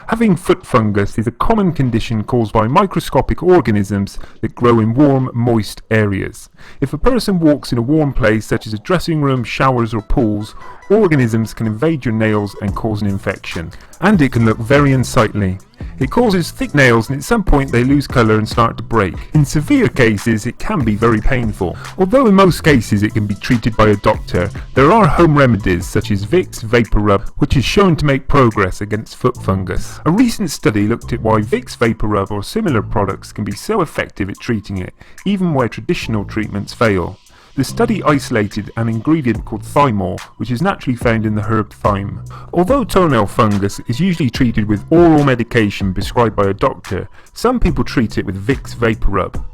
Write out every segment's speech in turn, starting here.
Having foot fungus is a common condition caused by microscopic organisms that grow in warm, moist areas. If a person walks in a warm place such as a dressing room, showers or pools, organisms can invade your nails and cause an infection. And it can look very unsightly. It causes thick nails and at some point they lose colour and start to break. In severe cases it can be very painful. Although in most cases it can be treated by a doctor, there are home remedies such as Vicks Vapor Rub, which is shown to make progress against foot fungus. A recent study looked at why Vicks Vapor Rub or similar products can be so effective at treating it, even where traditional treatments fail. The study isolated an ingredient called thymol, which is naturally found in the herb thyme. Although toenail fungus is usually treated with oral medication prescribed by a doctor, some people treat it with Vicks Vapor Rub.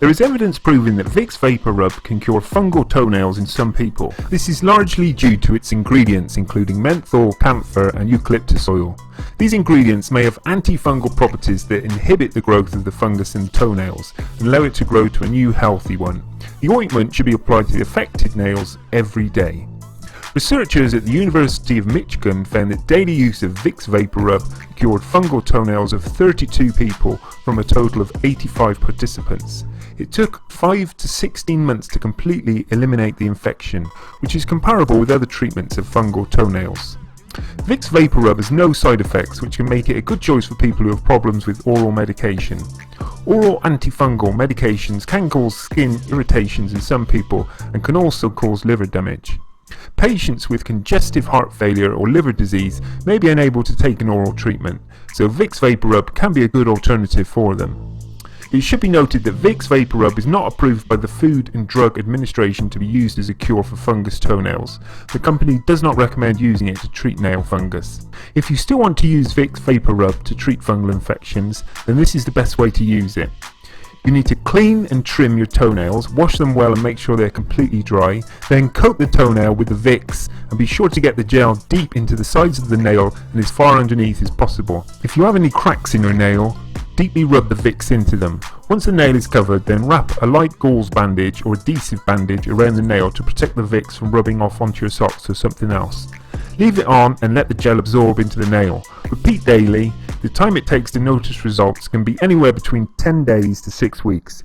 There is evidence proving that Vicks Vapor Rub can cure fungal toenails in some people. This is largely due to its ingredients including menthol, camphor and eucalyptus oil. These ingredients may have antifungal properties that inhibit the growth of the fungus in the toenails and allow it to grow to a new healthy one. The ointment should be applied to the affected nails every day. Researchers at the University of Michigan found that daily use of Vicks Vapor Rub cured fungal toenails of 32 people from a total of 85 participants. It took 5 to 16 months to completely eliminate the infection, which is comparable with other treatments of fungal toenails. Vicks Vapor Rub has no side effects, which can make it a good choice for people who have problems with oral medication. Oral antifungal medications can cause skin irritations in some people and can also cause liver damage. Patients with congestive heart failure or liver disease may be unable to take an oral treatment, so Vicks Vapor Rub can be a good alternative for them. It should be noted that Vicks Vapor Rub is not approved by the Food and Drug Administration to be used as a cure for fungus toenails. The company does not recommend using it to treat nail fungus. If you still want to use Vicks Vapor Rub to treat fungal infections, then this is the best way to use it. You need to clean and trim your toenails, wash them well and make sure they're completely dry, then coat the toenail with the Vicks and be sure to get the gel deep into the sides of the nail and as far underneath as possible. If you have any cracks in your nail, deeply rub the Vicks into them. Once the nail is covered, then wrap a light gauze bandage or adhesive bandage around the nail to protect the Vicks from rubbing off onto your socks or something else. Leave it on and let the gel absorb into the nail. Repeat daily. The time it takes to notice results can be anywhere between 10 days to 6 weeks.